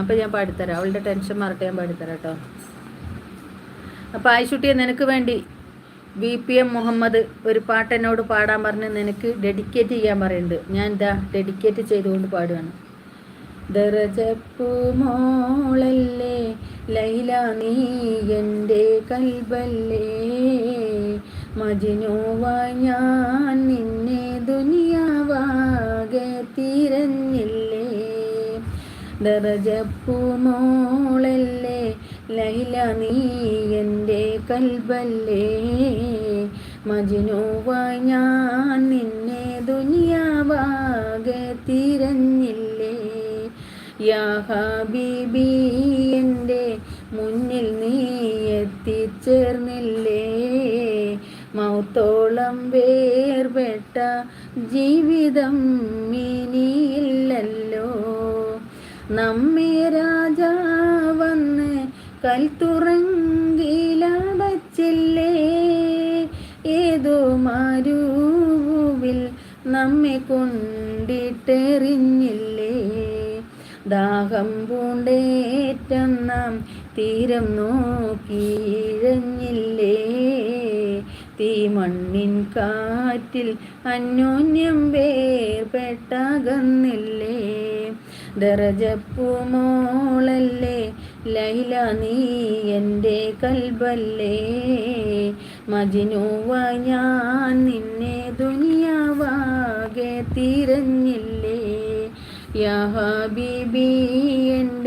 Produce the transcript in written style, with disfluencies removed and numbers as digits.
അപ്പം ഞാൻ പാടിത്തരാം, അവളുടെ ടെൻഷൻ മാറട്ടെ, ഞാൻ പാടിത്തരാം കേട്ടോ. അപ്പോൾ ആയിഷുട്ടിയെ നിനക്ക് വേണ്ടി BPM മുഹമ്മദ് ഒരു പാട്ട് എന്നോട് പാടാൻ പറഞ്ഞ് നിനക്ക് ഡെഡിക്കേറ്റ് ചെയ്യാൻ പറയുന്നുണ്ട്. ഞാൻ എന്താ ഡെഡിക്കേറ്റ് ചെയ്തുകൊണ്ട് പാടുകയാണ്. ദറജപ്പൂ മോളല്ലേ ലൈല നീ എൻ്റെ കൽബല്ലേ, മജ്നൂവായി ഞാൻ നിന്നെ ദുനിയാവാകെ തിരഞ്ഞില്ലേ. ദറജപ്പൂ മോളല്ലേ ലൈല നീ എൻ്റെ കൽബല്ലേ, മജ്നൂവായി ഞാൻ നിന്നെ ദുനിയാവാകെ തിരഞ്ഞില്ലേ. യാ ഹബീബി എൻ്റെ മുന്നിൽ നീ എത്തിച്ചേർന്നില്ലേ, മൗത്തോളം വേർപെട്ട ജീവിതം ഇനിയില്ലല്ലോ. നമ്മെ രാജാവന്ന് കൽത്തുറങ്കിലടച്ചില്ലേ, ഏതോ മരുവിൽ നമ്മെ കൊണ്ടിട്ടെറിഞ്ഞില്ലേ. ദാഹം പൂണ്ടേറ്റം നാം തീരം നോക്കിയിഴഞ്ഞില്ലേ, തീമണ്ണിൻ കാറ്റിൽ അന്യോന്യം വേർപെട്ടകന്നില്ലേ. ദറജപ്പൂ മോളല്ലേ ലൈല നീ എൻ്റെ കൽബല്ലേ, മജ്നൂവായി ഞാൻ നിന്നെ ദുനിയാവാകെ തിരഞ്ഞില്ലേ. യാ ഹബീബി എൻ്റെ